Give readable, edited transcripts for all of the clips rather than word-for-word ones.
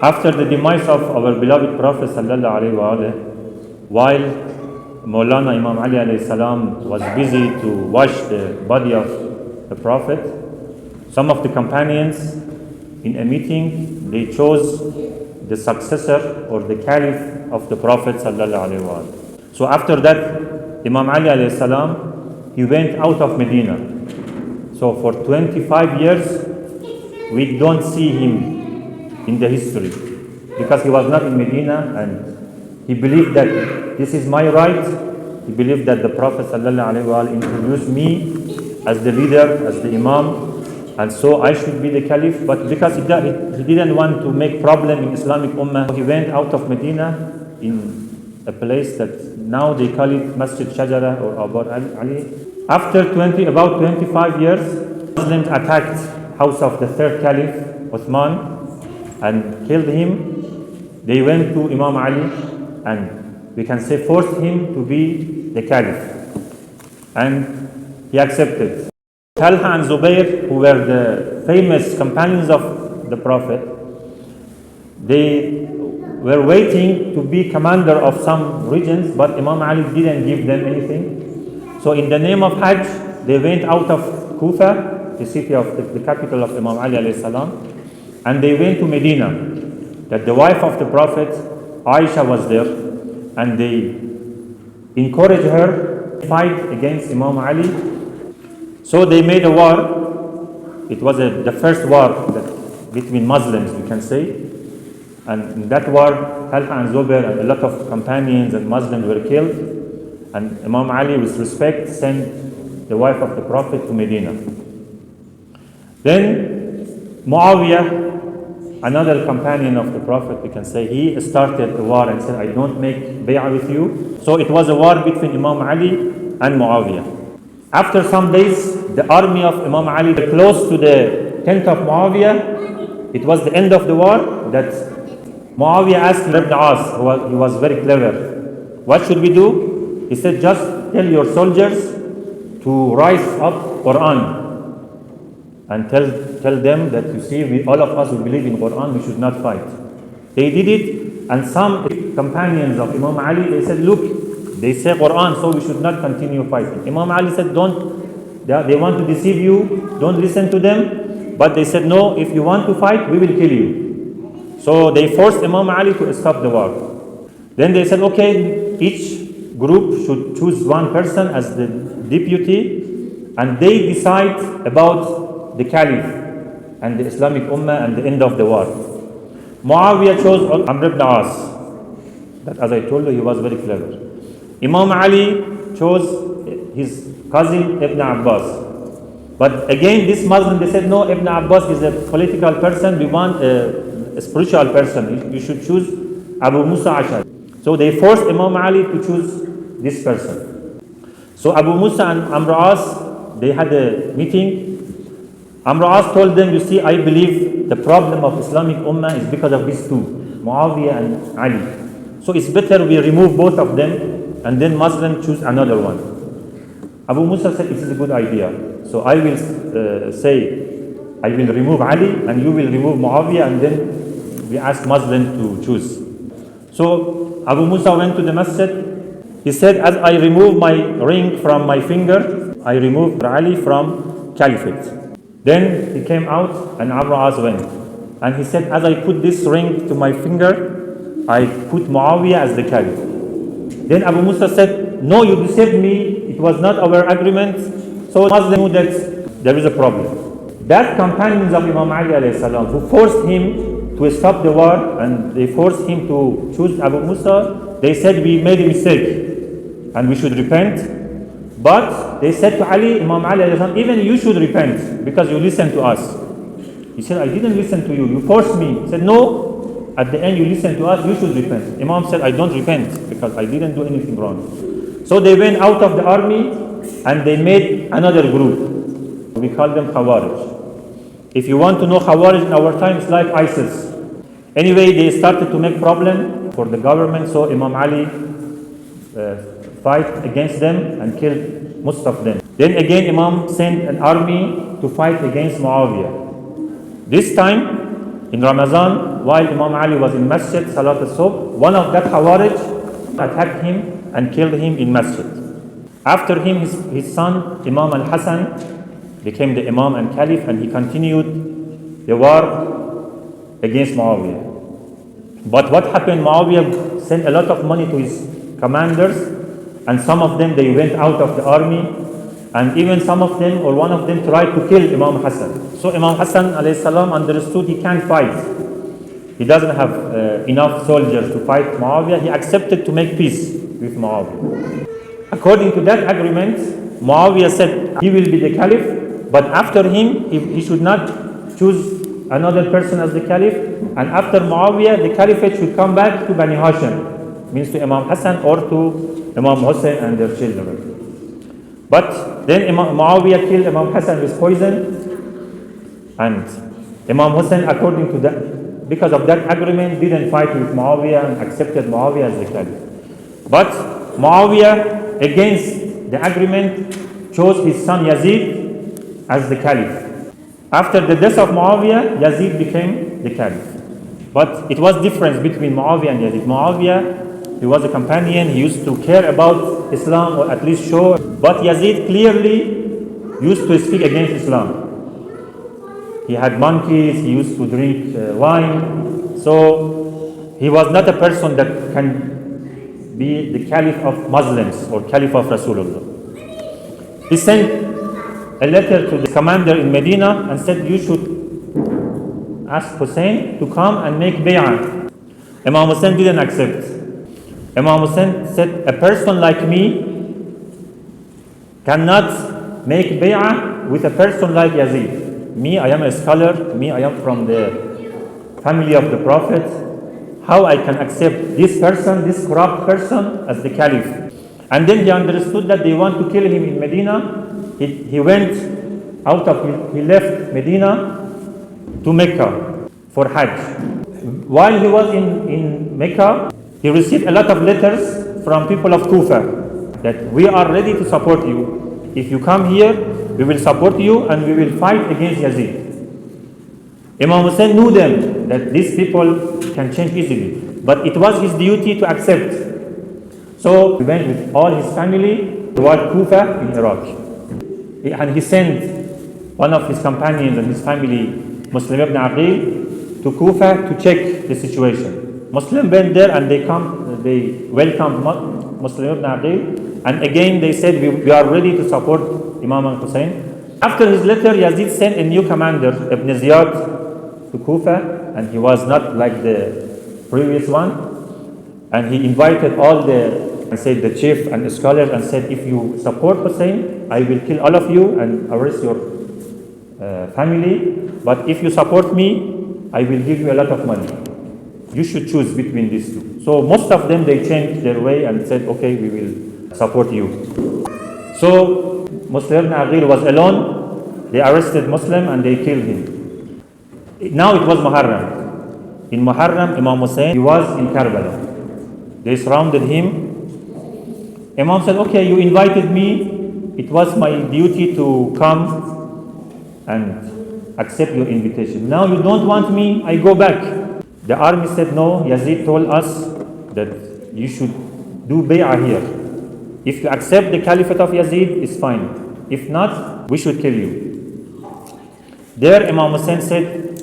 After the demise of our beloved Prophet sallallahu alaihi wasallam, while Maulana Imam Ali alayhi salam was busy to wash the body of the Prophet, some of the companions in a meeting, they chose the successor or the caliph of the Prophet sallallahu alaihi wasallam. So after that, Imam Ali alayhi salam, he went out of Medina. So for 25 years, we don't see him in the history, because he was not in Medina, and he believed that this is my right. He believed that the Prophet ﷺ introduced me as the leader, as the Imam, and so I should be the Caliph. But because he didn't want to make problem in Islamic Ummah, he went out of Medina in a place that now they call it Masjid Shajara or Abar Ali. After about 25 years, Muslims attacked house of the third Caliph, Uthman, and killed him. They went to Imam Ali and we can say forced him to be the Caliph, and he accepted. Talha and Zubair, who were the famous companions of the Prophet, they were waiting to be commander of some regions, but Imam Ali didn't give them anything. So in the name of Hajj, they went out of Kufa, the city of the capital of Imam Ali alayhi salam, and they went to Medina, that the wife of the Prophet, Aisha, was there, and they encouraged her to fight against Imam Ali. So they made a war. It was the first war between Muslims, we can say. And in that war, Talha and Zubair and a lot of companions and Muslims were killed. And Imam Ali, with respect, sent the wife of the Prophet to Medina. Then Muawiyah, another companion of the Prophet, we can say, he started a war and said, I don't make bay'ah with you. So it was a war between Imam Ali and Muawiyah. After some days, the army of Imam Ali were close to the tent of Muawiyah. It was the end of the war that Muawiyah asked Ibn As, he was very clever, what should we do? He said, just tell your soldiers to rise up Quran and tell them that, you see, all of us who believe in Quran, we should not fight. They did it, and some companions of Imam Ali, they said, look, they say Quran, so we should not continue fighting. Imam Ali said, they want to deceive you, don't listen to them. But they said, no, if you want to fight, we will kill you. So they forced Imam Ali to stop the war. Then they said, okay, each group should choose one person as the deputy, and they decide about the Caliph and the Islamic Ummah and the end of the war. Muawiyah chose Amr ibn As. That, as I told you, he was very clever. Imam Ali chose his cousin Ibn Abbas. But again, this Muslim, they said, no, Ibn Abbas is a political person. We want a spiritual person. You should choose Abu Musa Ashari. So they forced Imam Ali to choose this person. So Abu Musa and Amr As, they had a meeting. Amr As told them, you see, I believe the problem of Islamic Ummah is because of these two, Muawiyah and Ali. So it's better we remove both of them, and then Muslims choose another one. Abu Musa said, it is a good idea. So I will say, I will remove Ali, and you will remove Muawiyah, and then we ask Muslims to choose. So Abu Musa went to the masjid. He said, as I remove my ring from my finger, I remove Ali from caliphate. Then he came out and Amr As went. And he said, as I put this ring to my finger, I put Muawiyah as the caliph. Then Abu Musa said, no, you deceived me. It was not our agreement. So Muslims knew that there is a problem. That companions of Imam Ali alayhi salam, who forced him to stop the war, and they forced him to choose Abu Musa, they said, we made a mistake and we should repent. But they said to Ali, Imam Ali, even you should repent because you listened to us. He said, I didn't listen to you. You forced me. He said, no, at the end you listened to us, you should repent. Imam said, I don't repent because I didn't do anything wrong. So they went out of the army and they made another group. We call them Khawarij. If you want to know Khawarij in our time, it's like ISIS. Anyway, they started to make problem for the government, so Imam Ali fight against them and killed most of them. Then again Imam sent an army to fight against Muawiyah. This time in Ramadan, while Imam Ali was in Masjid, Salat al-Subh, one of that Khawarij attacked him and killed him in Masjid. After him, his son, Imam al-Hassan, became the Imam and Caliph, and he continued the war against Muawiyah. But what happened, Muawiyah sent a lot of money to his commanders, and some of them, they went out of the army, and even some of them, or one of them, tried to kill Imam Hassan. So Imam Hassan alayhi salam understood he can't fight. He doesn't have enough soldiers to fight Muawiyah. He accepted to make peace with Muawiyah. According to that agreement, Muawiyah said he will be the Caliph, but after him, he should not choose another person as the Caliph, and after Muawiyah, the Caliphate should come back to Bani Hashim, means to Imam Hassan or to Imam Hussain and their children. But then Muawiyah killed Imam Hassan with poison, and Imam Hussain, according to that, because of that agreement, didn't fight with Muawiyah and accepted Muawiyah as the Caliph. But Muawiyah, against the agreement, chose his son Yazid as the Caliph. After the death of Muawiyah, Yazid became the Caliph. But it was difference between Muawiyah and Yazid. Muawiyah, he was a companion, he used to care about Islam, or at least show. But Yazid clearly used to speak against Islam. He had monkeys, he used to drink wine. So he was not a person that can be the Caliph of Muslims or Caliph of Rasulullah. He sent a letter to the commander in Medina and said, you should ask Hussein to come and make bay'ah. Imam Hussein didn't accept. Imam Hussein said, a person like me cannot make bay'ah with a person like Yazid. Me, I am a scholar. Me, I am from the family of the Prophet. How I can accept this person, this corrupt person, as the Caliph? And then he understood that they want to kill him in Medina. He left Medina to Mecca for Hajj. While he was in Mecca, he received a lot of letters from people of Kufa that we are ready to support you. If you come here, we will support you and we will fight against Yazid. Imam Hussain knew them, that these people can change easily. But it was his duty to accept. So he went with all his family toward Kufa in Iraq. And he sent one of his companions and his family, Muslim ibn Aqil, to Kufa to check the situation. Muslim went there and they welcomed Muslim ibn Aqil, and again they said, we are ready to support Imam Hussain. After his letter, Yazid sent a new commander, Ibn Ziyad, to Kufa, and he was not like the previous one. And he invited all the chief and the scholars and said, if you support Hussein, I will kill all of you and arrest your family. But if you support me, I will give you a lot of money. You should choose between these two. So most of them, they changed their way and said, okay, we will support you. So Muslim ibn Aqil was alone. They arrested Muslim and they killed him. Now it was Muharram. In Muharram, Imam Hussain, he was in Karbala. They surrounded him. Imam said, okay, you invited me. It was my duty to come and accept your invitation. Now you don't want me, I go back. The army said, no, Yazid told us that you should do bay'ah here. If you accept the caliphate of Yazid, it's fine. If not, we should kill you. There Imam Hussain said,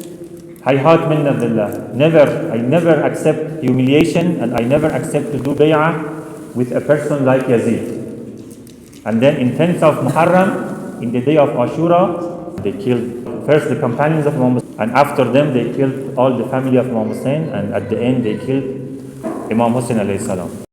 Hayhat minna billah. I never accept humiliation and I never accept to do bay'ah with a person like Yazid. And then in 10th of Muharram, in the day of Ashura, they killed first the companions of Imam Hussain, and after them they killed all the family of Imam Hussain, and at the end they killed Imam Hussain alayhi salam.